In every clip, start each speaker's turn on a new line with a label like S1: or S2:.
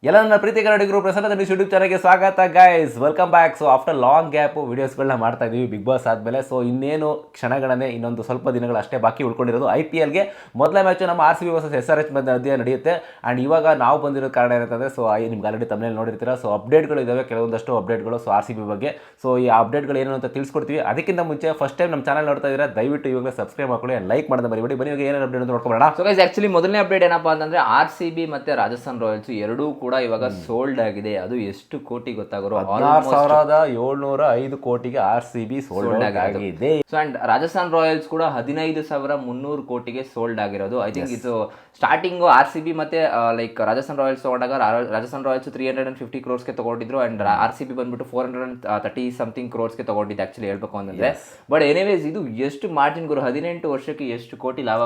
S1: ಎಲ್ಲ ನನ್ನ ಪ್ರೀತಿ ಕನ್ನಡಿಗರು ಪ್ರಸನ್ನ ತನಿಷ್ ಯೂಟ್ಯೂಬ್ ಚಾನಲ್ಗೆ ಸ್ವಾಗತ guys, welcome back. So after long gap ವಿಡಿಯೋಸ್ಗಳನ್ನ ಮಾಡ್ತಾ ಇದೀವಿ ಬಿಗ್ ಬಾಸ್ ಆದಮೇಲೆ. ಸೊ ಇನ್ನೇನು ಕ್ಷಣಗಳನ್ನೇ, ಇನ್ನೊಂದು ಸ್ವಲ್ಪ ದಿನಗಳು ಅಷ್ಟೇ ಬಾಕಿ ಉಳ್ಕೊಂಡಿರೋದು. IPLಗೆ ಮೊದಲ ಮ್ಯಾಚು ನಮ್ಮ RCB ವರ್ಸಸ್ SRH ಮಧ್ಯೆ ನಡೆಯುತ್ತೆ. ಆ್ಯಂಡ್ ಇವಾಗ ನಾವು ಬಂದಿರೋ ಕಾರಣ ಏನಂತಂದರೆ, ಸೊ ನಿಮ್ಗೆ ಆಲ್ರೆಡಿ ತಮ್ಮನೇಲಿ ನೋಡಿರ್ತೀರ. ಸೊ ಅಪ್ಡೇಟ್ಗಳು ಇದ್ದಾವೆ, ಕೆಲವೊಂದಷ್ಟು ಅಪ್ಡೇಟ್ಗಳು ಸೊ RCB ಬಗ್ಗೆ. ಸೊ ಈ ಅಪ್ಡೇಟ್ಗಳು ಏನು ಅಂತ ತಿಳಿಸ್ಕೊಡ್ತೀವಿ. ಅದಕ್ಕಿಂತ ಮುಂಚೆ ಫಸ್ಟ್ ಟೈಮ್ ನಮ್ಮ ಚಾನಲ್ ನೋಡ್ತಾ ಇದ್ದೀರಾ, ದಯವಿಟ್ಟು ಇವಾಗ ಸಬ್ಸ್ಕ್ರೈಬ್ ಮಾಡ್ಕೊಳ್ಳಿ, ಲೈಕ್ ಮಾಡೋದು ಮರಿಬೇಡಿ. ಬನ್ನಿ ಇವಾಗ ಏನೇನು ಅಪ್ಡೇಟ್ ಅಂತ ನೋಡ್ಕೊಳ್ಳೋಣ.
S2: ಸೊ ಗೈಸ್, ಆಕ್ಚುಲಿ ಮೊದಲನೇ ಅಪ್ಡೇಟ್ ಏನಪ್ಪಾ ಅಂತಂದ್ರೆ RCB ಮತ್ತೆ ರಾಜಸ್ಥಾನ್ ರಾಯಲ್ಸ್ ಎರಡೂ ಕೂಡ ಇವಾಗ ಸೋಲ್ಡ್ ಆಗಿದೆ. ಅದು ಎಷ್ಟು ಕೋಟಿ ಗೊತ್ತಾಗೋರು,
S1: 16,705 ಕೋಟಿಗೆ RCB ಸೋಲ್ಡ್ ಆಗಿದೆ.
S2: ಸೊ ಅಂಡ್ ರಾಜಸ್ಥಾನ್ ರಾಯಲ್ಸ್ ಕೂಡ 15,300 ಕೋಟಿಗೆ ಸೋಲ್ಡ್ ಆಗಿರೋದು. ಐ ಥಿಂಕ್ ಇದು ಸ್ಟಾರ್ಟಿಂಗ್ RCB ಮತ್ತೆ ಲೈಕ್ ರಾಜಸ್ಥಾನ್ ರಾಯಲ್ಸ್ ತಗೊಂಡಾಗ ರಾಜಸ್ಥಾನ್ ರಾಯಲ್ಸ್ 350 ಕ್ರೋರ್ಸ್ಗೆ ತಗೊಂಡಿದ್ರು ಅಂಡ್ RCB ಬಂದ್ಬಿಟ್ಟು 430 ಸಮಥಿಂಗ್ ಕ್ರೋರ್ಸ್ಗೆ ತಗೊಂಡಿದ್ದು ಆಕ್ಚುಲಿ ಹೇಳ್ಬೇಕು ಅಂತಂದ್ರೆ. ಬಟ್ ಎನಿವೇಸ್ ಇದು ಎಷ್ಟು ಮಾರ್ಜಿನ್ ಗುರು, 18 ವರ್ಷಕ್ಕೆ ಎಷ್ಟು ಕೋಟಿ ಲಾಭ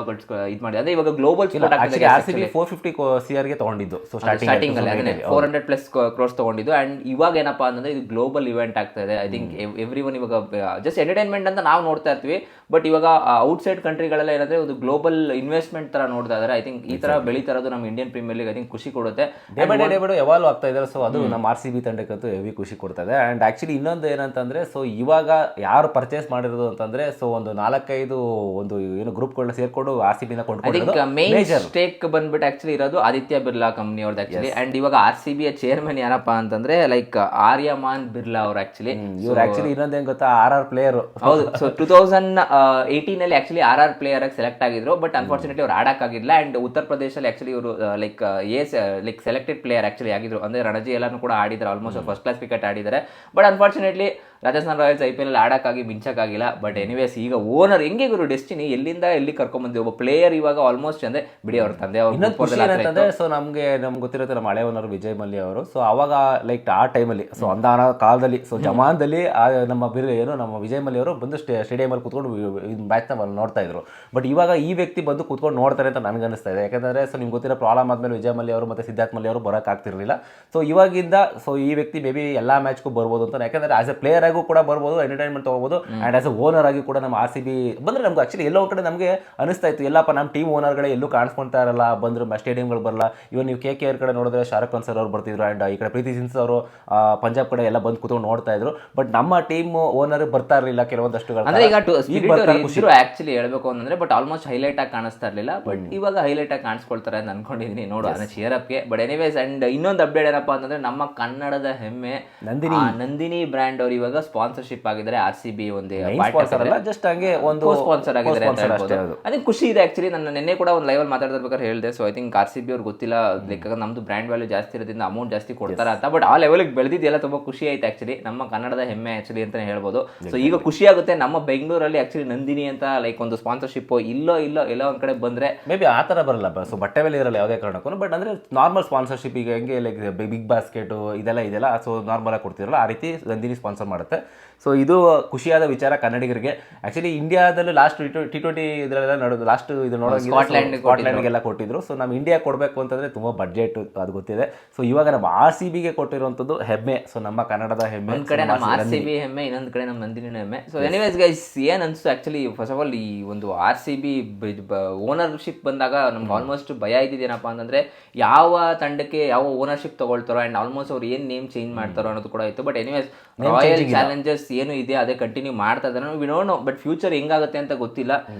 S2: ಇದು ಮಾಡಿ. ಅದೇ ಇವಾಗ ಗ್ಲೋಬಲ್
S1: RCB 450 CRಗೆ ತಗೊಂಡಿದ್ದು. ಸೊ
S2: ಸ್ಟಾರ್ಟಿಂಗ್ ಅಲ್ಲಿ 400+ ಕ್ರೋರ್ಸ್ ತಗೊಂಡಿದ್ದು. ಅಂಡ್ ಇವಾಗ ಏನಪ್ಪಾ ಅಂತಂದ್ರೆ ಇದು ಗ್ಲೋಬಲ್ ಇವೆಂಟ್ ಆಗ್ತಾ ಇದೆ. ಐ ಥಿಂಕ್ ಎವ್ರಿ ಒನ್ ಇವಾಗ ಜಸ್ಟ್ ಎಂಟರ್ಟೈನ್ಮೆಂಟ್ ಅಂತ ನಾವು ನೋಡ್ತಾ ಇರ್ತೀವಿ, ಬಟ್ ಇವಾಗ ಔಟ್ಸೈಡ್ ಕಂಟ್ರಿಗಳೆಲ್ಲ ಏನಂದ್ರೆ ಒಂದು ಗ್ಲೋಬಲ್ ಇನ್ವೆಸ್ಟ್ಮೆಂಟ್ ತರ ನೋಡ್ತಾ ಇದಾರೆ. ಐ ಥಿಂಕ್ ಈ ತರ ಬೆಳೀತಾ ಇರೋದು ನಮ್ಮ Indian premier league I think ಖುಷಿ ಕೊಡುತ್ತೆ.
S1: ಡೇ ಬೈ ಡೇ ಎವಾಲ್ವ್ ಆಗ್ತಾ ಇದ್ದಾರೆ. ಸೊ ಅದು ನಮ್ಮ RCB ತಂಡಕ್ಕಂತೂ ಹೆವಿ ಖುಷಿ ಕೊಡ್ತದೆ. ಅಂಡ್ ಆಕ್ಚುಲಿ ಇನ್ನೊಂದು ಏನಂತಂದ್ರೆ, ಸೊ ಇವಾಗ ಯಾರು ಪರ್ಚೇಸ್ ಮಾಡಿರೋದು ಅಂತಂದ್ರೆ, ಸೊ ಒಂದು 4-5 ಒಂದು ಏನು ಗ್ರೂಪ್ಗಳನ್ನ ಸೇರ್ಕೊಂಡು RCB ನ ಕೊಂಡ್ಕೊಂಡಿರೋದು.
S2: ಮೇನ್ ಸ್ಟೇಕ್ ಬಂದ್ಬಿಟ್ಟು ಆಕ್ಚುಲಿ ಇರೋದು ಆದಿತ್ಯ ಬಿರ್ಲಾ ಕಂಪನಿ ಅವ್ರದ್ದು ಆಕ್ಚುಲಿ. ಅಂಡ್ ಇವಾಗ RCB ಚೇರ್ಮನ್ ಯಾರಪ್ಪ ಅಂತಂದ್ರೆ ಲೈಕ್ ಆರ್ಯಮಾನ್ ಬಿರ್ಲಾ ಅವ್ರು ಆಕ್ಚುಲಿ.
S1: ಇವ್ರು ಆಕ್ಚುಲಿ ಇನ್ನೊಂದೇನ್ ಗೊತ್ತಾ, RR ಪ್ಲೇಯರ್.
S2: ಹೌದು. ಸೊ 2018 ಅಲ್ಲಿ ಆಕ್ಚುಲಿ RR ಪ್ಲೇಯರ್ ಆಗಿ ಸೆಲೆಕ್ಟ್ ಆಗಿದ್ರು, ಬಟ್ ಅನ್ಫಾರ್ಚುನೇಟ್ಲಿ ಅವ್ರು ಆಡಕ್ ಆಗಿಲ್ಲ. ಅಂಡ್ ಉತ್ತರ ಪ್ರದೇಶಲ್ಲಿ ಆಕ್ಚುಲಿ ಇವರು ಲೈಕ್ ಸೆಲೆಕ್ಟೆಡ್ ಪ್ಲೇಯರ್ ಆಕ್ಚುಲಿ ಆಗಿದ್ರು. ಅಂದ್ರೆ ರಣಜಿ ಎಲ್ಲಾನು ಕೂಡ ಆಡಿದ್ರು, ಆಲ್ಮೋಸ್ಟ್ ಫಸ್ಟ್ ಕ್ಲಾಸ್ ಕ್ರಿಕೆಟ್ ಆಡಿದ್ದಾರೆ. But unfortunately Rajasthan Royals IPL ಅಲ್ಲಿ ಆಡಕ್ಕಾಗಿ ಮಿಂಚಕ್ಕಾಗಿಲ್ಲ. ಬಟ್ ಎನಿವೇಸ್ ಈಗ ಓನರ್ ಹೆಂಗೆ ಗುರು ಡೆಸ್ಟಿನಿ ಎಲ್ಲಿಂದ ಎಲ್ಲಿ ಕರ್ಕೊಂಡ್ ಬಂದಿದೆ ಒಬ್ಬ ಪ್ಲೇಯರ್ ಇವಾಗ ಆಲ್ಮೋಸ್ಟ್ ಅಂದ್ರೆ ಬಿಡಿ ಅವ್ರ ತಂದೆ
S1: ಅವ್ರು. ಸೊ ನಮ್ಗೆ ಗೊತ್ತಿರುತ್ತೆ ನಮ್ಮ ಹಳೆ ಓನರ್ ವಿಜಯ್ ಮಲ್ಯ ಅವರು. ಸೊ ಅವಾಗ ಲೈಕ್ ಆ ಟೈಮಲ್ಲಿ, ಸೊ ಅಂದಾನ ಕಾಲದಲ್ಲಿ, ಸೊ ಜಮಾನ್ದಲ್ಲಿ ನಮ್ಮ ನಮ್ಮ ವಿಜಯ್ ಮಲ್ಯ ಅವರು ಬಂದು ಸ್ಟೇಡಿಯಂ ಅಲ್ಲಿ ಕೂತ್ಕೊಂಡು ಮ್ಯಾಚ್ ನ ನೋಡ್ತಾ ಇದ್ರು. ಬಟ್ ಇವಾಗ ಈ ವ್ಯಕ್ತಿ ಬಂದು ಕೂತ್ಕೊಂಡು ನೋಡ್ತಾರೆ ಅಂತ ನನಗೆ ಅನಿಸ್ತಾ ಇದೆ. ಯಾಕಂದ್ರೆ ಸೊ ನಿಮ್ಗೆ ಗೊತ್ತಿರೋ ಪ್ರಾಬ್ಲಮ್ ಆದ್ಮೇಲೆ ವಿಜಯ್ ಮಲ್ಯ ಅವರು ಮತ್ತೆ ಸಿದ್ಧಾರ್ಥ್ ಮಲ್ಯ ಅವರು ಬರೋಕ್ ಆಗ್ತಿರ್ಲಿಲ್ಲ. ಸೊ ಇವಾಗಿಂದ ಸೊ ಈ ವ್ಯಕ್ತಿ ಮೇ ಬಿ ಎಲ್ಲಾ ಮ್ಯಾಚ್ಗೂ ಬರ್ಬೋದು ಅಂತ. ಯಾಕಂದ್ರೆ ಆಸ್ ಎ ಪ್ಲೇಯರ್ ಆಗೂ ಕೂಡ ಬರ್ಬೋದು, ಎಂಟರ್ಟೈನ್ಮೆಂಟ್ ತಗೋಬಹುದು. ಅಂಡ್ ಆಸ್ ಎ ಓನರ್ ಆಗಿ ಕೂಡ ನಮ್ಮ RCB ಬಂದ್ರೆ ನಮ್ಗೆ ಆಕ್ಚುಲಿ ಎಲ್ಲೋ ಕಡೆ ನಮಗೆ ಅನಿಸ್ತಾ ಇತ್ತು, ಎಲ್ಲಪ್ಪ ನಮ್ಮ ಟೀಮ್ ಓನರ್ಗಳೇ ಎಲ್ಲೂ ಕಾಣಿಸ್ಕೊಂತಾ ಇರಲ್ಲ, ಬಂದ್ರು ಸ್ಟೇಡಿಯಂಗಳು ಬರಲ್ಲ. ಇವನ್ ನೀವು KKR ಕಡೆ ನೋಡಿದ್ರೆ ಶಾರುಖ್ ಖಾನ್ ಸರ್ ಅವ್ರು ಬರ್ತಿದ್ರು. ಅಂಡ್ ಈ ಕಡೆ ಪ್ರೀತಿ ಸಿನ್ಸ್ ಅವರು ಪಂಜಾಬ್ ಕಡೆ ಎಲ್ಲ ಬಂದು ಕೂತ್ಕೊಂಡು ನೋಡ್ತಾ ಇದ್ರು. ಬಟ್ ನಮ್ಮ ಟೀಮ್ ಓನರ್ ಬರ್ತಾ ಇರಲಿಲ್ಲ ಕೆಲವೊಂದಷ್ಟು.
S2: ಆಕ್ಚುಲಿ ಹೇಳ್ಬೇಕು ಅಂತಂದ್ರೆ ಬಟ್ ಆಲ್ಮೋಸ್ಟ್ ಹೈಲೈಟ್ ಆಗಿ ಕಾಣಿಸ್ತಾ ಇರಲಿಲ್ಲ. ಬಟ್ ಇವಾಗ ಹೈಲೈಟ್ ಆಗಿ ಕಾಣಿಸ್ಕೊಳ್ತಾರೆ ಅಂತ ಅನ್ಕೊಂಡಿದೀನಿ, ನೋಡು ಅದನ್ನ ಚೇರ್ ಅಪ್ಗೆ. ಬಟ್ ಎನಿವೇಸ್ ಅಂಡ್ ಇನ್ನೊಂದು ಅಪ್ಡೇಟ್ ಏನಪ್ಪಾ ಅಂತಂದ್ರೆ, ನಮ್ಮ ಕನ್ನಡದ ಹೆಮ್ಮೆ ನಂದಿನಿ ಬ್ರ್ಯಾಂಡ್ ಅವರು ಇವಾಗ ಸ್ಪಾನ್ಸರ್ಶಿಪ್ ಆಗಿದ್ದಾರೆ RCB ಒಂದು
S1: ಜಸ್ಟ್ ಹಂಗೆ ಒಂದು
S2: ಸ್ಪಾನ್ಸರ್ ಆಗಿದ್ದಾರೆ ಅಂತ ಹೇಳ್ಬೋದು. ಅದಕ್ಕೆ ಖುಷಿ ಇದೆ ಆಕ್ಚುಲಿ. ನಾನು ನಿನ್ನೆ ಕೂಡ ಒಂದು ಲೈವ್ ಅಲ್ಲಿ ಮಾತಾಡ್ತಿರ್ಬೇಕಾದ್ರೆ ಹೇಳಿದೆ. ಸೊ ಐ ಥಿಂಕ್ RCB ಅವ್ರಿಗೆ ಗೊತ್ತಿಲ್ಲ ಲೈಕ್ ನಮ್ದು ಬ್ರ್ಯಾಂಡ್ ವ್ಯಾಲ್ಯೂ ಜಾಸ್ತಿ ಇರೋದ್ರಿಂದ ಅಮೌಂಟ್ ಜಾಸ್ತಿ ಕೊಡ್ತಾರ ಅಂತ. ಬಟ್ ಆ ಲೆವೆಲ್ಗೆ ಬೆಳೆದಿದೆಲ್ಲ ತುಂಬಾ ಖುಷಿ ಆಯ್ತು ಆಕ್ಚುಲಿ. ನಮ್ಮ ಕನ್ನಡದ ಹೆಮ್ಮೆ ಆಕ್ಚುಲಿ ಅಂತಾನೆ ಹೇಳ್ಬೋದು. ಸೊ ಈಗ ಖುಷಿ ಆಗುತ್ತೆ. ನಮ್ಮ ಬೆಂಗಳೂರಲ್ಲಿ ಆಕ್ಚುಲಿ ನಂದಿನಿ ಅಂತ ಲೈಕ್ ಒಂದು ಸ್ಪಾನ್ಸರ್ಶಿಪ್ ಎಲ್ಲೋ ಒಂದ್ ಕಡೆ ಬಂದ್ರೆ
S1: ಮೇ ಬಿ ಆ ತರ ಬರಲ್ಲ. ಸೊ ಬಟ್ಟೆ ಮೇಲೆ ಇರಲ್ಲ ಯಾವುದೇ ಕಾರಣಕ್ಕೂ. ಬಟ್ ಅಂದ್ರೆ ನಾರ್ಮಲ್ ಸ್ಪಾನ್ಸರ್ಶಿಪ್ ಈಗ ಹೆಂಗೆ ಲೈಕ್ ಬಿಗ್ ಬಾಸ್ಕೆಟ್ ಇದೆಲ್ಲ ಸೊ ನಾರ್ಮಲ್ ಆಗಿ ಕೊಡ್ತಿರಲ್ಲ, ಆ ರೀತಿ ನಂದಿನಿ ಸ್ಪಾನ್ಸರ್ ಮಾಡುತ್ತೆ. ಸೊ ಇದು ಖುಷಿಯಾದ ವಿಚಾರ ಕನ್ನಡಿಗರಿಗೆ. ಆಕ್ಚುಲಿ ಇಂಡಿಯಾದಲ್ಲೂ ಲಾಸ್ಟ್ T20 ಇದರೆಲ್ಲ ನಡೆದು ಲಾಸ್ಟ್ ಇದು ನೋಡೋದು ಸ್ಕಾಟ್ಲ್ಯಾಂಡ್ಗೆಲ್ಲ ಕೊಟ್ಟಿದ್ರು. ಸೊ ನಮ್ಮ ಇಂಡಿಯಾ ಕೊಡಬೇಕು ಅಂತಂದ್ರೆ ತುಂಬಾ ಬಡ್ಜೆಟ್, ಅದು ಗೊತ್ತಿದೆ. ಸೊ ಇವಾಗ ನಮ್ಮ RCBಗೆ ಕೊಟ್ಟಿರುವಂಥದ್ದು ಹೆಮ್ಮೆ. ಸೊ ನಮ್ಮ ಕನ್ನಡದ ಹೆಮ್ಮೆ,
S2: ಒಂದ್ ಕಡೆ ನಮ್ಮ RCB ಹೆಮ್ಮೆ, ಇನ್ನೊಂದ್ ಕಡೆ ನಮ್ಮ ನಂದಿನಿ ಹೆಮ್ಮೆ. ಸೊ ಎನಿವೇಸ್ ಗೈಸ್, ಏನ್ ಅನ್ಸ್ತು ಆಕ್ಚುಲಿ ಫಸ್ಟ್ ಆಫ್ ಆಲ್ ಈ ಒಂದು RCB ಓನರ್ಶಿಪ್ ಬಂದಾಗ ನಮ್ಗೆ ಆಲ್ಮೋಸ್ಟ್ ಭಯ ಇದ್ದಿದ್ದೇನಪ್ಪ ಅಂತಂದ್ರೆ ಯಾವ ತಂಡಕ್ಕೆ ಯಾವ ಓನರ್ಶಿಪ್ ತಗೊಳ್ತಾರೋ ಅಂಡ್ ಆಲ್ಮೋಸ್ಟ್ ಅವ್ರು ಏನ್ ನೇಮ್ ಚೇಂಜ್ ಮಾಡ್ತಾರೋ ಅನ್ನೋದು ಕೂಡ ಇತ್ತು. ಬಟ್ ಎನಿವೇಸ್ ರಾಯಲ್ ಚಾಲೆಂಜರ್ಸ್ ಏನು ಇದೆ ಅದೇ ಕಂಟಿನ್ಯೂ ಮಾಡ್ತಾ ಇದ್ದಾರೆ. We don't know but future ಹೆಂಗಾಗುತ್ತೆ ಅಂತ ಗೊತ್ತಿಲ್ಲ.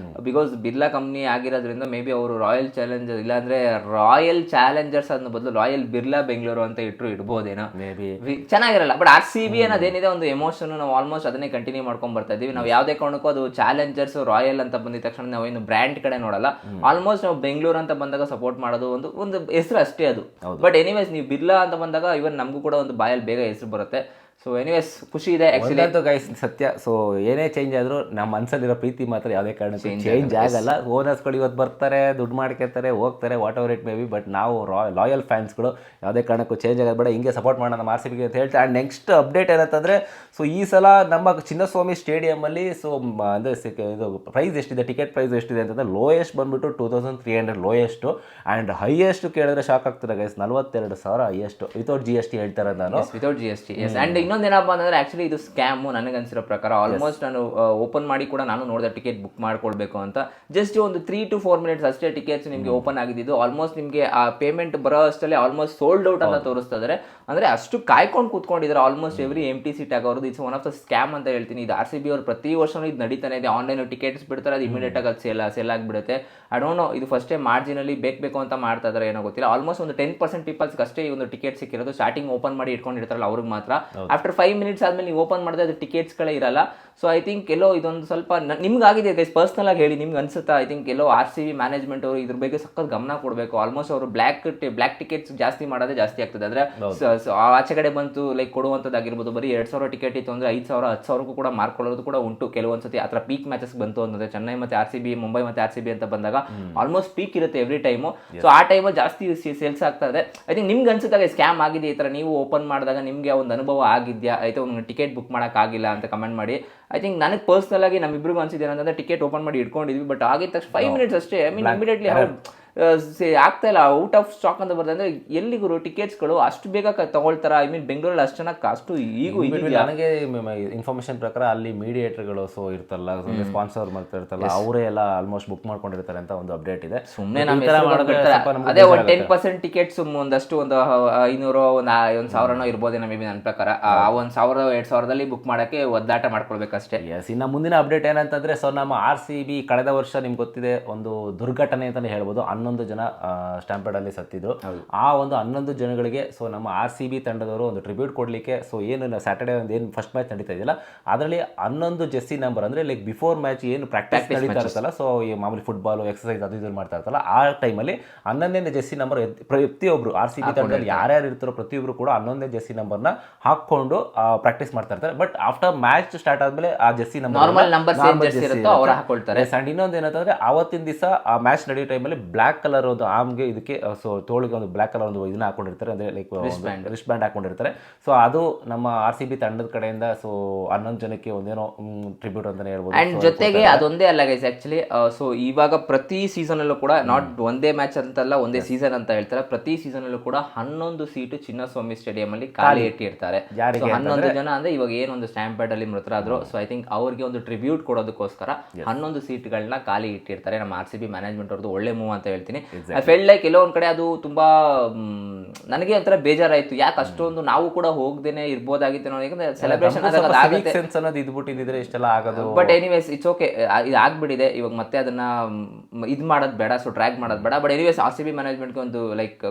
S2: ಬಿಕಾಸ್ ಬಿರ್ಲಾ ಕಂಪ್ನಿ ಆಗಿರೋದ್ರಿಂದ ಮೇ ಬಿ ಅವರು ರಾಯಲ್ ಚಾಲೆಂಜರ್ಸ್ ಇಲ್ಲಾಂದ್ರೆ ರಾಯಲ್ ಚಾಲೆಂಜರ್ಸ್ ಅನ್ನೋ ಬದಲು ರಾಯಲ್ ಬಿರ್ಲಾ ಬೆಂಗಳೂರು ಅಂತ ಇಡ್ಬೋದೇನೋ. ಮೇ ಬಿ ಚೆನ್ನಾಗಿರಲ್ಲ. ಬಟ್ RCB ಅನ್ನೋದೇನಿದೆ ಒಂದು ಎಮೋಷನ್, ನಾವು ಆಲ್ಮೋಸ್ಟ್ ಅದನ್ನೇ ಕಂಟಿನ್ಯೂ ಮಾಡ್ಕೊಂಡ್ ಬರ್ತಾ ಇದೀವಿ. ನಾವು ಯಾವುದೇ ಕಾರಣಕ್ಕೂ ಅದು ಚಾಲೆಂಜರ್ಸ್ ರಾಯಲ್ ಅಂತ ಬಂದಿದ ತಕ್ಷಣ ನಾವೇನು ಬ್ರ್ಯಾಂಡ್ ಕಡೆ ನೋಡಲ್ಲ. ಆಲ್ಮೋಸ್ಟ್ ನಾವು ಬೆಂಗಳೂರು ಅಂತ ಬಂದಾಗ ಸಪೋರ್ಟ್ ಮಾಡೋದು ಒಂದು ಹೆಸರು ಅಷ್ಟೇ ಅದು. ಬಟ್ ಎನಿವೇಸ್ ನೀವು ಬಿರ್ಲಾ ಅಂತ ಬಂದಾಗ ಇವನ್ ನಮಗೂ ಕೂಡ ಒಂದು ಬಾಯಲ್ಲಿ ಬೇಗ ಹೆಸರು ಬರುತ್ತೆ. ಸೊ ಎನಿವೇಸ್ ಖುಷಿ ಇದೆ ಆಕ್ಚುಲಿ
S1: ಗೈಸ್, ಸತ್ಯ. ಸೊ ಏನೇ ಚೇಂಜ್ ಆದ್ರೂ ನಮ್ಮ ಮನಸ್ಸಲ್ಲಿರೋ ಪ್ರೀತಿ ಮಾತ್ರ ಯಾವುದೇ ಕಾರಣಕ್ಕೂ ಚೇಂಜ್ ಆಗಲ್ಲ. ಓನರ್ಸ್ಗಳು ಇವತ್ತು ಬರ್ತಾರೆ, ದುಡ್ಡು ಮಾಡ್ಕೊತಾರೆ, ಹೋಗ್ತಾರೆ, what ever it may be. But ನಾವು ಲಾಯಲ್ ಫ್ಯಾನ್ಸ್ಗಳು ಯಾವುದೇ ಕಾರಣಕ್ಕೂ ಚೇಂಜ್ ಆಗೋದು ಬೇಡ. ಹಿಂಗೆ ಸಪೋರ್ಟ್ ಮಾಡೋಣ ನಮ್ಮ RCBಗೆ ಅಂತ ಹೇಳ್ತಾ. ಆ್ಯಂಡ್ ನೆಕ್ಸ್ಟ್ ಅಪ್ಡೇಟ್ ಏನಂತಂದರೆ, ಸೊ ಈ ಸಲ ನಮ್ಮ ಚಿನ್ನಸ್ವಾಮಿ ಸ್ಟೇಡಿಯಮಲ್ಲಿ ಸೊ ಅಂದರೆ ಇದು ಪ್ರೈಸ್ ಎಷ್ಟಿದೆ, ಟಿಕೆಟ್ ಪ್ರೈಸ್ ಎಷ್ಟಿದೆ ಅಂತಂದರೆ ಲೋಯೆಸ್ಟ್ ಬಂದುಬಿಟ್ಟು 2300 ಲೋಯೆಸ್ಟು. ಆ್ಯಂಡ್ ಹೈಯೆಸ್ಟ್ ಕೇಳಿದ್ರೆ ಶಾಕ್ ಆಗ್ತದೆ ಗೈಸ್, 42,000 ಹೈಯೆಸ್ಟ್ ವಿತೌಟ್ GST ಹೇಳ್ತಾರೆ ನಾನು.
S2: Without GST. ಆ್ಯಂಡ್ ಇನ್ನೊಂದೇನಪ್ಪ ಅಂತಂದ್ರೆ ಆಕ್ಚುಲಿ ಇದು ಸ್ಕ್ಯಾಮು ನನಗನ್ಸಿರೋ ಪ್ರಕಾರ. ಆಲ್ಮೋಸ್ಟ್ ನಾನು ಓಪನ್ ಮಾಡಿ ಕೂಡ ನಾನು ನೋಡಿದೆ ಟಿಕೆಟ್ ಬುಕ್ ಮಾಡ್ಕೊಳ್ಬೇಕು ಅಂತ. ಜಸ್ಟ್ ಒಂದು 3 to 4 minutes ಅಷ್ಟೇ ಟಿಕೆಟ್ಸ್ ನಿಮಗೆ ಓಪನ್ ಆಗಿದ್ದು. ಆಲ್ಮೋಸ್ಟ್ ನಿಮಗೆ ಆ ಪೇಮೆಂಟ್ ಬರೋ ಅಷ್ಟರಲ್ಲಿ ಆಲ್ಮೋಸ್ಟ್ ಸೋಲ್ಡ್ ಔಟ್ ಅಂತ ತೋರಿಸ್ತಾ ಇದ್ದಾರೆ. ಅಂದ್ರೆ ಅಷ್ಟು ಕಾಯ್ಕೊಂಡು ಕೂತ್ಕೊಂಡಿದ್ದಾರೆ ಆಲ್ಮೋಸ್ಟ್ ಎವ್ರಿ ಎಂಟಿ ಸೀಟ್ ಆಗೋದು. It's one of the scam ಅಂತ ಹೇಳ್ತೀನಿ. ಇದು RCB ಅವರು ಪ್ರತಿ ವರ್ಷನೂ ಇದು ನಡೀತಾನೆ ಇದೆ. ಆನ್ಲೈನ್ ಟಿಕೆಟ್ಸ್ ಬಿಡ್ತಾರೆ, ಅದು ಇಮಿಡಿಯೇಟ್ ಆಗಿ ಅದು ಸೇಲ್ ಆಗಿಬಿಡುತ್ತೆ. ಐ ಡೋಂಟ್ ನೋ ಇದು ಫಸ್ಟೇ ಮಾರ್ಜಿನಲ್ಲಿ ಬೇಕು ಅಂತ ಮಾಡ್ತಾ ಇದ್ದಾರೆ ಏನೋ ಗೊತ್ತಿಲ್ಲ. ಆಲ್ಮೋಸ್ಟ್ ಒಂದು 10% ಪೀಪಲ್ಸ್ಗೆ ಅಷ್ಟೇ ಈ ಒಂದು ಟಿಕೆಟ್ ಸಿಕ್ಕಿರೋದು. ಸ್ಟಾರ್ಟಿಂಗ್ ಓಪನ್ ಮಾಡಿ ಇಟ್ಕೊಂಡಿರ್ತಾರಲ್ಲ ಅವ್ರಿಗೆ ಮಾತ್ರ. ಆಫ್ಟರ್ 5 minutes ಆದ್ಮೇಲೆ ನೀವು ಓಪನ್ ಮಾಡಿದ್ರೆ ಅದು ಟಿಕೆಟ್ಸ್ಗಳೇ ಇರಲ್ಲ. ಸೊ ಐ ಥಿಂಕ್ ಎಲ್ಲೋ ಇದೊಂದು ಸ್ವಲ್ಪ ನಿಮ್ಗೆ ಆಗಿದೆ ಗೈಸ್, ಪರ್ಸ್ನಲ್ ಆಗಿ ಹೇಳಿ ನಿಮ್ಗೆ ಅನ್ಸುತ್ತಾ? ಐ ಥಿಂಕ್ ಎಲ್ಲೋ RCB ಮ್ಯಾನೇಜ್ಮೆಂಟ್ ಅವರು ಇದ್ರ ಬಗ್ಗೆ ಸಖತ್ ಗಮನ ಕೊಡಬೇಕು. ಆಲ್ಮೋಸ್ಟ್ ಅವರು ಬ್ಲ್ಯಾಕ್ ಟಿಕೆಟ್ಸ್ ಜಾಸ್ತಿ ಮಾಡೋದೇ ಜಾಸ್ತಿ ಆಗ್ತದೆ. ಅಂದ್ರೆ ಆಚೆ ಕಡೆ ಬಂತು ಲೈಕ್ ಕೊಡುವಂಥದ್ದಾಗಿರ್ಬೋದು. ಬರೀ 2,000 ಟಿಕೆಟ್ ಇತ್ತು ಅಂದ್ರೆ 5,000 10,000 ಕೂಡ ಮಾರ್ಕೊಳ್ಳೋದು ಕೂಡ ಉಂಟು ಕೆಲವೊಂದ್ಸತಿ. ಆ ಥರ ಪೀಕ್ ಮ್ಯಾಚಸ್ ಬಂತು ಅಂತಂದ್ರೆ ಚೆನ್ನೈ ಮತ್ತೆ RCB, ಮುಂಬೈ ಮತ್ತೆ RCB ಅಂತ ಬಂದಾಗ ಆಲ್ಮೋಸ್ಟ್ ಪೀಕ್ ಇರುತ್ತೆ ಎವ್ರಿ ಟೈಮು. ಸೊ ಆ ಟೈಮಲ್ಲಿ ಜಾಸ್ತಿ ಸೇಲ್ಸ್ ಆಗ್ತಾ ಇದೆ. ಐ ಥಿಂಕ್ ನಿಮ್ಗೆ ಅನ್ಸುತ್ತಾಗ ಸ್ಕ್ಯಾಮ್ ಆಗಿದೆ ಈ ಥರ ನೀವು ಓಪನ್ ಮಾಡಿದಾಗ ನಿಮಗೆ ಒಂದು ಅನುಭವ ಆಗಿದೆಯಾ? ಆಯ್ತು ಒಂದು ಟಿಕೆಟ್ ಬುಕ್ ಮಾಡೋಕ್ಕಾಗಿಲ್ಲ ಅಂತ ಕಮೆಂಟ್ ಮಾಡಿ. ಐ ಥಿಂಕ್ ನನಗೆ ಪರ್ಸ್ನಲ್ ಆಗಿ ನಮ್ಮಿಬ್ರಿಗೂ ಅನ್ಸಿದೆ ಏನಂತಂದ್ರೆ ಟಿಕೆಟ್ ಓಪನ್ ಮಾಡಿ ಇಟ್ಕೊಂಡಿದ್ವಿ, ಬಟ್ ಆಗಿದ ತಕ್ಷಣ 5 minutes ಅಷ್ಟೇ. ಐ ಮೀನ್ ಇಮಿಡಿಯೇಟ್ಲಿ ಆಗ್ತಾ ಇಲ್ಲ, ಔಟ್ ಆಫ್ ಸ್ಟಾಕ್ ಅಂತ ಬರ್ತದೆ. ಅಂದ್ರೆ ಎಲ್ಲಿಗೂ ಟಿಕೆಟ್ಸ್ಗಳು ಅಷ್ಟು ಬೇಗ ತಗೊಳ್ತಾರ? ಐ ಮೀನ್ ಬೆಂಗಳೂರಲ್ಲಿ ಅಷ್ಟು ಚೆನ್ನಾಗಿ ಅಷ್ಟು ಈಗ
S1: ನನಗೆ ಇನ್ಫಾರ್ಮೇಶನ್ ಪ್ರಕಾರ ಅಲ್ಲಿ ಮೀಡಿಯೇಟರ್ಗಳು ಸೊ ಇರ್ತಲ್ಲ, ಸ್ಪಾನ್ಸರ್ ಇರ್ತಲ್ಲ, ಅವರೇ ಎಲ್ಲ ಆಲ್ಮೋಸ್ಟ್ ಬುಕ್ ಮಾಡ್ಕೊಂಡಿರ್ತಾರೆ ಅಂತ ಒಂದು ಅಪ್ಡೇಟ್ ಇದೆ.
S2: ಸುಮ್ಮನೆ ಅದೇ ಒಂದು 10% ಟಿಕೆಟ್ಸ್ ಒಂದಷ್ಟು ಒಂದು 500 ಒಂದು 1,000 ಇರ್ಬೋದೇನೋ ಮೇ ಬಿ ನನ್ನ ಪ್ರಕಾರ. ಆ 1,000 2,000ದಲ್ಲಿ ಬುಕ್ ಮಾಡಕ್ಕೆ ಒದ್ದಾಟ ಮಾಡ್ಕೊಳ್ಬೇಕಷ್ಟೇ.
S1: ಇನ್ನು ಮುಂದಿನ ಅಪ್ಡೇಟ್ ಏನಂತಂದ್ರೆ, ಸೊ ನಮ್ಮ RCB ಕಳೆದ ವರ್ಷ ನಿಮ್ಗೆ ಗೊತ್ತಿದೆ ಒಂದು ದುರ್ಘಟನೆ ಅಂತಾನೆ ಹೇಳ್ಬೋದು. 11 ಜನ ಸ್ಟ್ಯಾಂಪೇಡ್ ಅಲ್ಲಿ ಸತ್ತಿದ್ರು. ಆ ಒಂದು 11 ಜನಗಳಿಗೆ ಸೊ ನಮ್ಮ RCB ತಂಡದವರು ಒಂದು ಟ್ರಿಬ್ಯೂಟ್ ಕೊಡ್ಲಿಕ್ಕೆ ಸೊ ಏನು ಸ್ಯಾಟರ್ಡೇ ಒಂದು ಏನು ಫಸ್ಟ್ ಮ್ಯಾಚ್ ನಡೀತಾ ಇದೆಯಲ್ಲ ಅದರಲ್ಲಿ 11 ಜೆರ್ಸಿ ನಂಬರ್ ಅಂದ್ರೆ ಲೈಕ್ ಬಿಫೋರ್ ಮ್ಯಾಚ್ ಏನು ಪ್ರಾಕ್ಟೀಸ್ ನಡೀತಾ ಇರುತ್ತಲ್ಲ, ಸೊ ಈ ಮಾಮೂಲಿ ಫುಟ್ಬಾಲ್ ಎಕ್ಸರ್ಸೈಸ್ ಅದು ಇದು ಮಾಡ್ತಾ ಇರ್ತಲ್ಲ, ಆ ಟೈಮಲ್ಲಿ 11ನೇ ಜೆರ್ಸಿ ನಂಬರ್ ಪ್ರತಿಯೊಬ್ರು RCB ತಂಡದಲ್ಲಿ ಯಾರ್ಯಾರು ಇರ್ತಾರೋ ಪ್ರತಿಯೊಬ್ರು ಕೂಡ 11ನೇ ಜೆರ್ಸಿ ನಂಬರ್ನ ಹಾಕೊಂಡು ಪ್ರಾಕ್ಟೀಸ್ ಮಾಡ್ತಾ ಇರ್ತಾರೆ. ಬಟ್ ಆಫ್ಟರ್ ಮ್ಯಾಚ್ ಸ್ಟಾರ್ಟ್ ಆದ್ಮೇಲೆ ಆ ಜೆರ್ಸಿ ನಂಬರ್ ಹಾಕೊಳ್ತಾರೆ. ಅಂಡ್ ಇನ್ನೊಂದು ಏನಂತಂದ್ರೆ ಅವತ್ತಿನ ದಿವಸ ಆ ಮ್ಯಾಚ್ ನಡೆಯೋ ಟೈಮಲ್ಲಿ ಬ್ಲಾಕ್ ಕಲರ್ ಒಂದು ಆರ್ಮ್ಗೆ ಇದಕ್ಕೆ ಸೊ ತೋಳಿಗೆ ಒಂದು ಬ್ಲಾಕ್ ಕಲರ್ ಒಂದು ಇದನ್ನ ಹಾಕೊಂಡಿರ್ತಾರೆ, ಅಂದ್ರೆ ಲೈಕ್ ರಿಸ್ಟ್ ಬ್ಯಾಂಡ್ ಹಾಕೊಂಡಿರ್ತಾರೆ. ಸೊ ಅದು ನಮ್ಮ RCB ತಂಡದ ಕಡೆಯಿಂದ ಸೊ 11 ಜನಕ್ಕೆ ಒಂದೇನೋ ಟ್ರಿಬ್ಯೂಟ್ ಅಂತಾನೆ ಹೇಳ್ಬೋದು.
S2: ಅಂಡ್ ಜೊತೆಗೆ ಅದೊಂದೇ ಅಲ್ಲ ಗೈಸ್, ಆಕ್ಚುಲಿ ಸೊ ಇವಾಗ ಪ್ರತಿ ಸೀಸನ್ ಅಲ್ಲೂ ಕೂಡ ನಾಟ್ ಒಂದೇ ಮ್ಯಾಚ್ ಅಂತಲ್ಲ, ಒಂದೇ ಸೀಸನ್ ಅಂತ ಹೇಳ್ತಾರೆ, ಪ್ರತಿ ಸೀಸನ್ ಅಲ್ಲೂ ಕೂಡ 11 ಸೀಟು ಚಿನ್ನಸ್ವಾಮಿ ಸ್ಟೇಡಿಯಂ ಅಲ್ಲಿ ಖಾಲಿ ಇಟ್ಟಿರ್ತಾರೆ. 11 ಜನ ಅಂದ್ರೆ ಇವಾಗ ಏನೊಂದು ಸ್ಟ್ಯಾಂಪೇಡ್ ಅಲ್ಲಿ ಮೃತರಾದ್ರು, ಸೊ ಐ ಥಿಂಕ್ ಅವ್ರಿಗೆ ಒಂದು ಟ್ರಿಬ್ಯೂಟ್ ಕೊಡೋದಕ್ಕೋಸ್ಕರ 11 ಸೀಟ್ಗಳನ್ನ ಖಾಲಿ ಇಟ್ಟಿರ್ತಾರೆ. ನಮ್ಮ RCB ಮ್ಯಾನೇಜ್ಮೆಂಟ್ ಅವ್ರದ್ದು ಒಳ್ಳೆ ಮೂವ್ ಅಂತ ಹೇಳ್ತೀನಿ. ಐ ಫೆಲ್ಟ್ ಲೈಕ್ ಎಲ್ಲೋ ಒಂದ್ ಕಡೆ ಅದು ತುಂಬಾ ನನಗೆ ಒಂಥರ ಬೇಜಾರಾಯ್ತು. ಯಾಕೆ ಅಷ್ಟೊಂದು ನಾವು ಕೂಡ ಹೋಗದೇನೆ ಇರ್ಬೋದಾಗಿತ್ತು, ಯಾಕಂದ್ರೆ ಸೆಲೆಬ್ರೇಷನ್
S1: ಇದ್ಬಿಟ್ಟಿದ್ರೆ ಇಷ್ಟೆಲ್ಲ ಆಗೋದು.
S2: ಬಟ್ ಎನಿವೇಸ್ ಇಟ್ಸ್ ಓಕೆ, ಇದು ಆಗ್ಬಿಟ್ಟಿದೆ. ಇವಾಗ ಮತ್ತೆ ಅದನ್ನ ಇದು ಮಾಡೋದು ಬೇಡ, ಸೊ ಟ್ರ್ಯಾಕ್ ಮಾಡೋದು ಬೇಡ. ಬಟ್ ಎನಿವೇಸ್ RCB ಮ್ಯಾನೇಜ್ಮೆಂಟ್ಗೆ ಒಂದು ಲೈಕ್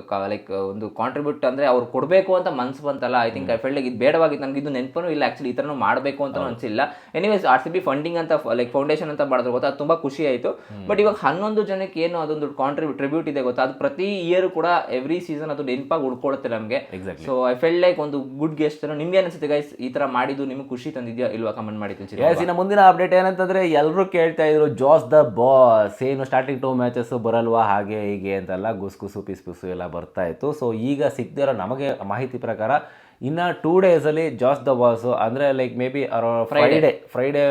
S2: ಒಂದು ಕಾಂಟ್ರಿಬ್ಯೂಟ್ ಅಂದ್ರೆ ಅವ್ರು ಕೊಡಬೇಕು ಅಂತ ಮನ್ಸು ಬಂತಲ್ಲ. I think I felt like ಇದು ಬೇಡವಾಗಿತ್ತು, ನನಗೆ ಇದು ನೆನಪನು ಇಲ್ಲ ಆಕ್ಚುಲಿ ಈ ಥರನೂ ಮಾಡಬೇಕು ಅಂತ ಅನ್ಸಿಲ್ಲ. ಎನಿವೇಸ್ RCB ಫಂಡಿಂಗ್ ಅಂತ ಲೈಕ್ ಫೌಂಡೇಶನ್ ಅಂತ ಮಾಡಿದ್ರೆ ಗೊತ್ತಾ, ಅದು ತುಂಬಾ ಖುಷಿ ಆಯಿತು. ಬಟ್ ಇವಾಗ 11 ಜನಕ್ಕೆ ಏನು ಅದೊಂದು ಟ್ರಿಬ್ಯೂಟ್ ಇದೆ ಗೊತ್ತಾ, ಅದು ಪ್ರತಿ ಇಯರ್ ಕೂಡ ಎವ್ರಿ ಸೀಸನ್ ಅದು ನೆನಪಾಗಿ ಉಳ್ಕೊಳುತ್ತೆ ನಮಗೆ. ಸೊ ಐ ಫೆಲ್ಟ್ ಲೈಕ್ ಒಂದು ಗುಡ್ ಗೆಸ್ಟ್. ನಿಮ್ಗೆ ಅನಿಸುತ್ತೆ ಗೈಸ್ ಈ ತರ ಮಾಡಿದ್ದು ನಿಮ್ಗೆ ಖುಷಿ ತಂದಿದ್ಯಾ ಇಲ್ವಾ? ಕಮೆಂಟ್ ಮಾಡಿ ತಿಳಿಸಿ.
S1: ಇನ್ನು ಮುಂದಿನ ಅಪ್ಡೇಟ್ ಏನಂತಂದ್ರೆ, ಎಲ್ಲರೂ ಕೇಳ್ತಾ ಇದ್ರು ಜಾಸ್ ದ ಬಾಸ್ ಏನು ಸ್ಟಾರ್ಟಿಂಗ್ 2 ಮ್ಯಾಚಸ್ ಬರಲ್ವಾ ಹಾಗೆ ಹೀಗೆ ಅಂತೆಲ್ಲ ಗುಸ್ಗುಸು ಪಿಸ್ಪುಸು ಎಲ್ಲ ಬರ್ತಾ ಇತ್ತು. ಸೊ ಈಗ ಸಿಗ್ದಿರೋ ನಮಗೆ ಮಾಹಿತಿ ಪ್ರಕಾರ ಇನ್ನು 2 ಡೇಸಲ್ಲಿ ಜಾಸ್ ದ ಬಾಸ್ ಅಂದರೆ like may be Friday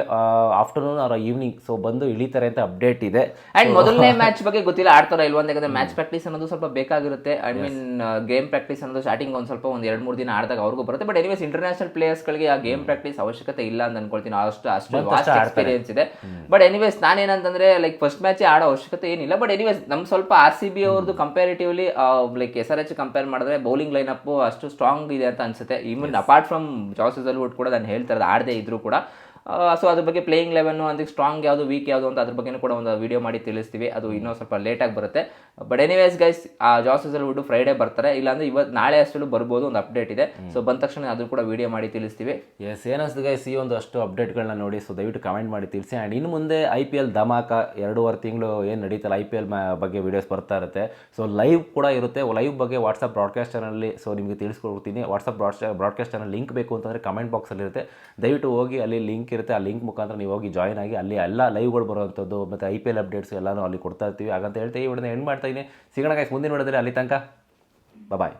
S1: afternoon ಅವರ ಈವ್ನಿಂಗ್ ಸೊ ಬಂದು ಇಳಿತಾರೆ ಅಂತ ಅಪ್ಡೇಟ್ ಇದೆ.
S2: ಅಂಡ್ ಮೊದಲನೇ ಮ್ಯಾಚ್ ಬಗ್ಗೆ ಗೊತ್ತಿಲ್ಲ ಆಡ್ತಾರ ಇಲ್ವಾ ಅಂತ, ಯಾಕಂದ್ರೆ ಮ್ಯಾಚ್ ಪ್ರಾಕ್ಟೀಸ್ ಅನ್ನೋದು ಸ್ವಲ್ಪ ಬೇಕಾಗಿರುತ್ತೆ. ಐ ಮೀನ್ ಗೇಮ್ ಪ್ರಾಕ್ಟೀಸ್ ಅನ್ನೋದು ಸ್ಟಾರ್ಟಿಂಗ್ ಒಂದು ಸ್ವಲ್ಪ ಒಂದು 2-3 ದಿನ ಆಡಿದಾಗ ಅವ್ರಿಗೂ ಬರುತ್ತೆ. ಬಟ್ ಎನಿವೇಸ್ ಇಂಟರ್ನ್ಯಾಷನಲ್ ಪ್ಲೇಯರ್ಸ್ಗಳಿಗೆ ಆ ಗೇಮ್ ಪ್ರಾಕ್ಟೀಸ್ ಅವಶ್ಯಕತೆ ಇಲ್ಲ ಅಂತ ಅನ್ಕೊಳ್ತೀನಿ, ಅಷ್ಟು ವಾಸ್ಟ್ ಎಕ್ಸ್ಪೀರಿಯನ್ಸ್ ಇದೆ. ಬಟ್ ಎನಿವೇಸ್ ನಾನೇನಂತಂದ್ರೆ ಲೈಕ್ ಫಸ್ಟ್ ಮ್ಯಾಚ್ ಆಡೋ ಅವಶ್ಯಕತೆ ಏನಿಲ್ಲ. ಬಟ್ ಎನಿವೇಸ್ ನಮ್ ಸ್ವಲ್ಪ RCB ಅವ್ರದ್ದು ಕಂಪ್ಯಾರಿಟಿವ್ಲಿ ಲೈಕ್ SRH ಕಂಪೇರ್ ಮಾಡಿದ್ರೆ ಬೌಲಿಂಗ್ ಲೈನ್ ಅಪ್ ಅಷ್ಟು ಸ್ಟ್ರಾಂಗ್ ಇದೆ ಅಂತ ಅನ್ಸುತ್ತೆ. ಈವನ್ ಅಪಾರ್ಟ್ ಫ್ರಮ್ ಜಾಸ್ ಹಜಲ್ವುಡ್ ಕೂಡ ನಾನು ಹೇಳ್ತಾ ಇರೋದು ಆಡದೇ ಇದ್ರು ಕೂಡ. ಸೊ ಅದ್ರ ಬಗ್ಗೆ ಪ್ಲೇಯಿಂಗ್ 11 ಅದಕ್ಕೆ ಸ್ಟ್ರಾಂಗ್ ಯಾವುದು ವೀಕ್ ಯಾವುದು ಅಂತ ಅದ್ರ ಬಗ್ಗೆ ಕೂಡ ಒಂದು ವಿಡಿಯೋ ಮಾಡಿ ತಿಳಿಸ್ತೀವಿ. ಅದು ಇನ್ನೂ ಸ್ವಲ್ಪ ಲೇಟಾಗಿ ಬರುತ್ತೆ. ಬಟ್ ಎನಿವೇಸ್ ಗೈಸ್ ಜಾಸ್ ಹಜಲ್ವುಡ್ ಫ್ರೈಡೇ ಬರ್ತಾರೆ, ಇಲ್ಲಾಂದ್ರೆ ಇವತ್ತು ನಾಳೆ ಅಷ್ಟಲ್ಲೂ ಬರ್ಬೋದು, ಒಂದು ಅಪ್ಡೇಟ್ ಇದೆ. ಸೊ ಬಂದ ತಕ್ಷಣ ಅದು ಕೂಡ ವಿಡಿಯೋ ಮಾಡಿ ತಿಳಿಸ್ತೀವಿ.
S1: ಎಸ್ ಏನಿಸ್ತು ಗೈಸ್ ಈ ಒಂದು ಅಷ್ಟು ಅಪ್ಡೇಟ್ಗಳನ್ನ ನೋಡಿ, ಸೊ ದಯವಿಟ್ಟು ಕಮೆಂಟ್ ಮಾಡಿ ತಿಳಿಸಿ. ಆ್ಯಂಡ್ ಇನ್ನು ಮುಂದೆ IPL ಧಮಾಕ 2.5 ತಿಂಗಳು ಏನು ನಡೀತಲ್ಲ IPL ಬಗ್ಗೆ ವಿಡಿಯೋಸ್ ಬರ್ತಾ ಇರುತ್ತೆ. ಸೊ ಲೈವ್ ಕೂಡ ಇರುತ್ತೆ. ಲೈವ್ ಬಗ್ಗೆ ವಾಟ್ಸಪ್ ಬ್ರಾಡ್ಕಾಸ್ಟ್ ಚಾನಲಲ್ಲಿ ಸೊ ನಿಮಗೆ ತಿಳಿಸ್ಕೊಡ್ತೀನಿ. ವಾಟ್ಸಪ್ ಬ್ರಾಡ್ಕಾಸ್ಟ್ ಚಾನಲ್ ಲಿಂಕ್ ಬೇಕು ಅಂತಂದರೆ ಕಮೆಂಟ್ ಬಾಕ್ಸಲ್ಲಿ ಇರುತ್ತೆ, ದಯವಿಟ್ಟು ಹೋಗಿ ಅಲ್ಲಿ ಲಿಂಕ್ ಇರುತ್ತೆ. ಆ ಲಿಂಕ್ ಮುಖಾಂತರ ನೀವು ಹೋಗಿ ಜಾಯ್ನ್ ಆಗಿ ಅಲ್ಲಿ ಎಲ್ಲ ಲೈವ್ಗಳು ಬರುವಂಥದ್ದು ಮತ್ತು IPL ಅಪ್ಡೇಟ್ಸ್ ಎಲ್ಲನೂ ಅಲ್ಲಿ ಕೊಡ್ತಾ ಇರ್ತೀವಿ. ಹಾಗಂತ ಹೇಳ್ತೀವಿ ಈ ವಿಡಿಯೋನ ಎಂಡ್ ಮಾಡ್ತಾ ಇದ್ದೀನಿ. ಸಿಗೋಣ ಗೈಸ್ ಮುಂದಿನ ವಿಡಿಯೋದಲ್ಲಿ, ಅಲ್ಲಿ ತನಕ ಬಾಯ್.